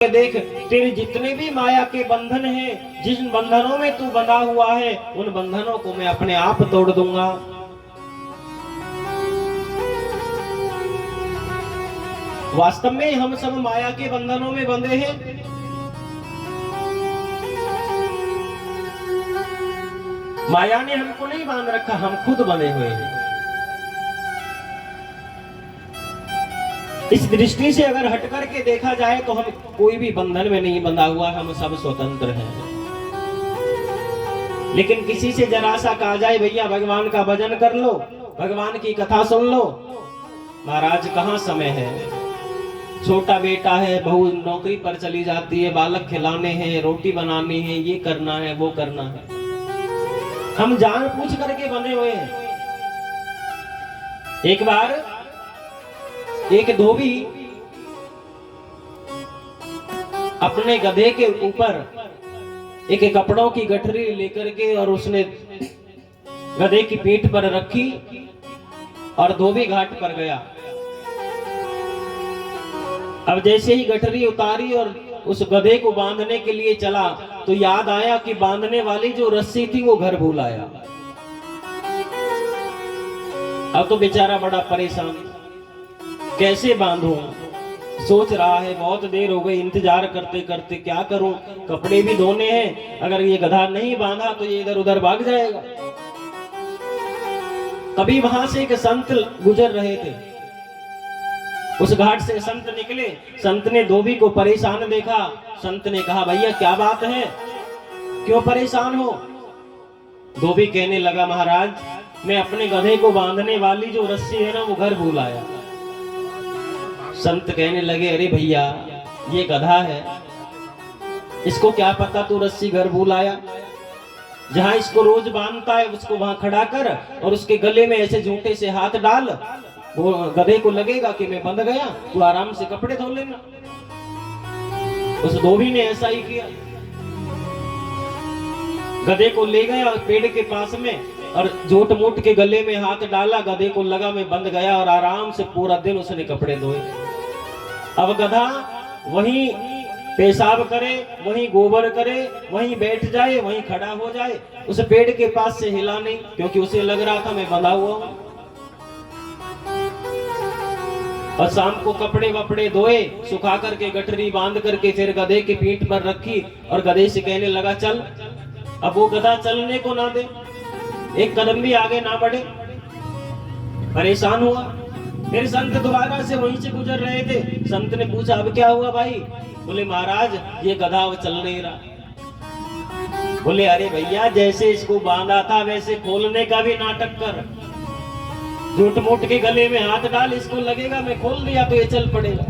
देख, तेरे जितने भी माया के बंधन हैं, जिन बंधनों में तू बंधा हुआ है, उन बंधनों को मैं अपने आप तोड़ दूंगा। वास्तव में हम सब माया के बंधनों में बंधे हैं। माया ने हमको नहीं बांध रखा, हम खुद बंधे हुए हैं। इस दृष्टि से अगर हट करके देखा जाए तो हम कोई भी बंधन में नहीं बंधा हुआ, हम सब स्वतंत्र हैं। लेकिन किसी से जरा सा कहा जाए भैया भगवान का भजन कर लो, भगवान की कथा सुन लो, महाराज कहाँ समय है। छोटा बेटा है, बहू नौकरी पर चली जाती है, बालक खिलाने हैं, रोटी बनानी है, ये करना है, वो करना है। हम जान पूछ करके बंधे हुए हैं। एक बार एक धोबी अपने गधे के ऊपर एक कपड़ों की गठरी लेकर के और उसने गधे की पीठ पर रखी और धोबी घाट पर गया। अब जैसे ही गठरी उतारी और उस गधे को बांधने के लिए चला तो याद आया कि बांधने वाली जो रस्सी थी वो घर भूल आया। अब तो बेचारा बड़ा परेशान, कैसे बांधूं, सोच रहा है बहुत देर हो गई इंतजार करते करते, क्या करूं, कपड़े भी धोने हैं, अगर ये गधा नहीं बांधा तो ये इधर उधर भाग जाएगा। तभी वहां से एक संत गुजर रहे थे। उस घाट से संत निकले, संत ने धोबी को परेशान देखा। संत ने कहा भैया क्या बात है, क्यों परेशान हो। धोबी कहने लगा महाराज मैं अपने गधे को बांधने वाली जो रस्सी है ना वो घर भूल आया। संत कहने लगे अरे भैया ये गधा है, इसको क्या पता तू रस्सी घर भूल आया। जहां इसको रोज बांधता है उसको वहां खड़ा कर और उसके गले में ऐसे झूठे से हाथ डाल, वो गधे को लगेगा कि मैं बंध गया, तू आराम से कपड़े धो लेना। उस धोबी ने ऐसा ही किया, गधे को ले गया पेड़ के पास में और झूठ मूठ के गले में हाथ डाला, गधे को लगा मैं बंध गया और आराम से पूरा दिन उसने कपड़े धोए। अब गधा वहीं पेशाब करे, वहीं गोबर करे, वहीं बैठ जाए, वहीं खड़ा हो जाए, उस पेड़ के पास से हिला नहीं, क्योंकि उसे लग रहा था मैं बंधा हुआ हूं। और शाम को कपड़े वपड़े धोए, सुखा करके गठरी बांध करके फिर गधे की पीठ पर रखी और गधे से कहने लगा चल। अब वो गधा चलने को ना दे, एक कदम भी आगे ना बढ़े, परेशान हुआ। फिर संत दोबारा से वहीं से गुजर रहे थे। संत ने पूछा अब क्या हुआ भाई। बोले महाराज ये गधा अब चल नहीं रहा। बोले अरे भैया जैसे इसको बांधा था वैसे खोलने का भी नाटक कर, झूठ मूठ के गले में हाथ डाल, इसको लगेगा मैं खोल दिया तो ये चल पड़ेगा।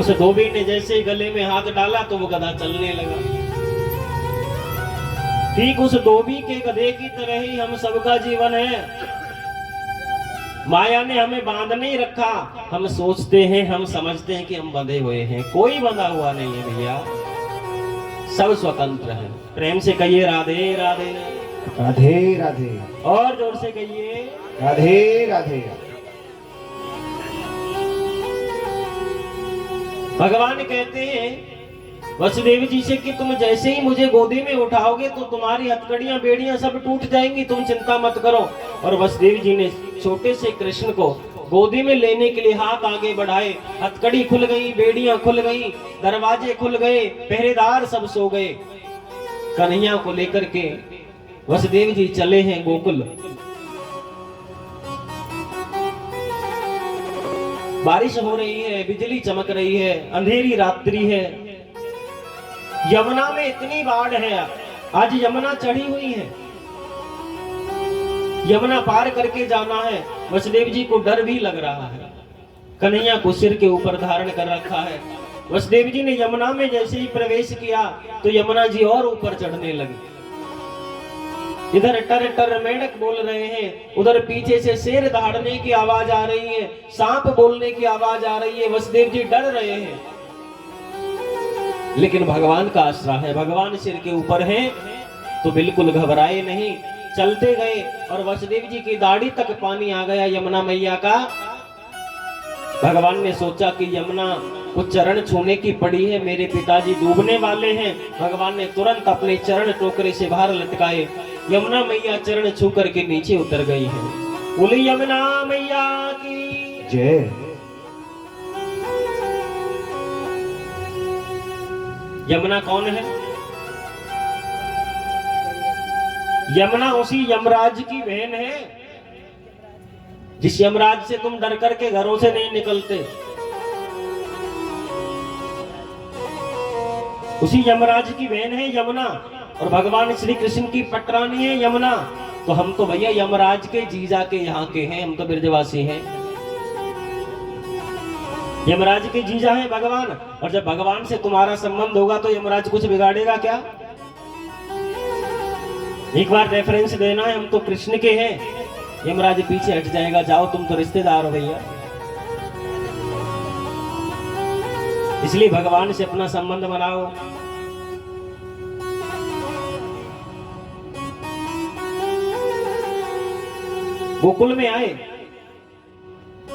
उस धोबी ने जैसे गले में हाथ डाला तो वो गधा चलने लगा। ठीक उस धोबी के गधे की तरह ही हम सबका जीवन है। माया ने हमें बांध नहीं रखा, हम सोचते हैं, हम समझते हैं कि हम बंधे हुए हैं। कोई बंधा हुआ नहीं है भैया, सब स्वतंत्र हैं। प्रेम से कहिए राधे राधे राधे राधे, और जोर से कहिए राधे राधे। भगवान कहते हैं वसुदेव जी से कि तुम जैसे ही मुझे गोदी में उठाओगे तो तुम्हारी हथकड़ियां बेड़ियां सब टूट जाएंगी, तुम चिंता मत करो। और वसुदेव जी ने छोटे से कृष्ण को गोदी में लेने के लिए हाथ आगे बढ़ाए, हथकड़ी खुल गई, बेड़ियां खुल गई, दरवाजे खुल गए, पहरेदार सब सो गए। कन्हैया को लेकर के वसुदेव जी चले हैं गोकुल। बारिश हो रही है, बिजली चमक रही है, अंधेरी रात्रि है। यमुना में इतनी बाढ़ है, आज यमुना चढ़ी हुई है, यमुना पार करके जाना है। वसुदेव जी को डर भी लग रहा है, कन्हैया को सिर के ऊपर धारण कर रखा है। वसुदेव जी ने यमुना में जैसे ही प्रवेश किया तो यमुना जी और ऊपर चढ़ने लगी। इधर टर टर मेंढक बोल रहे हैं, उधर पीछे से शेर दहाड़ने की आवाज आ रही है, सांप बोलने की आवाज आ रही है। वसुदेव जी डर रहे हैं, लेकिन भगवान का आश्रय है, भगवान सिर के ऊपर है तो बिल्कुल घबराए नहीं। चलते गए और वसुदेव जी की दाढ़ी तक पानी आ गया यमुना मैया का। भगवान ने सोचा कि यमुना वो चरण छूने की पड़ी है, मेरे पिताजी डूबने वाले हैं। भगवान ने तुरंत अपने चरण टोकरे से बाहर लटकाए। यमुना मैया चरण छू करके नीचे उतर गई है। बोली यमुना मैया की जय। यमुना कौन है? यमुना उसी यमराज की बहन है, जिस यमराज से तुम डर करके घरों से नहीं निकलते। उसी यमराज की बहन है यमुना, और भगवान श्री कृष्ण की पटरानी है यमुना। तो हम तो भैया यमराज के जीजा के यहाँ के हैं, हम तो ब्रजवासी हैं। यमराज के जीजा है भगवान, और जब भगवान से तुम्हारा संबंध होगा तो यमराज कुछ बिगाड़ेगा क्या? एक बार रेफरेंस देना है, हम तो कृष्ण के हैं। यमराज पीछे हट जाएगा, जाओ तुम तो रिश्तेदार हो भैया। इसलिए भगवान से अपना संबंध बनाओ। गोकुल में आए,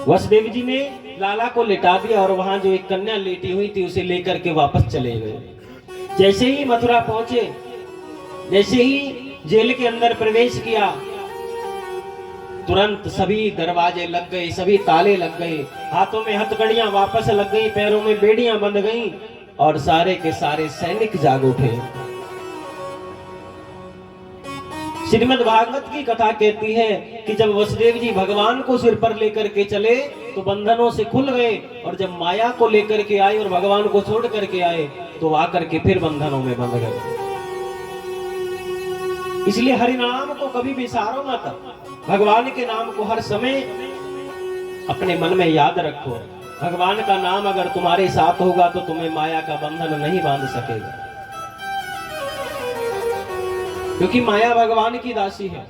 वसुदेव जी ने लाला को लिटा दिया और वहां जो एक कन्या लेटी हुई थी उसे लेकर के वापस चले गए। जैसे ही मथुरा पहुंचे, जैसे ही जेल के अंदर प्रवेश किया, तुरंत सभी दरवाजे लग गए, सभी ताले लग गए, हाथों में हथकड़ियां वापस लग गई, पैरों में बेड़ियां बंध गईं, और सारे के सारे सैनिक जाग उठे। श्रीमद् भागवत की कथा कहती है कि जब वसुदेव जी भगवान को सिर पर लेकर के चले तो बंधनों से खुल गए, और जब माया को लेकर के आए और भगवान को छोड़ करके आए तो आकर के फिर बंधनों में बंध गए। इसलिए हरि नाम को कभी बिसारो मत, भगवान के नाम को हर समय अपने मन में याद रखो। भगवान का नाम अगर तुम्हारे साथ होगा तो तुम्हें माया का बंधन नहीं बांध सकेगा, क्योंकि माया भगवान की दासी है।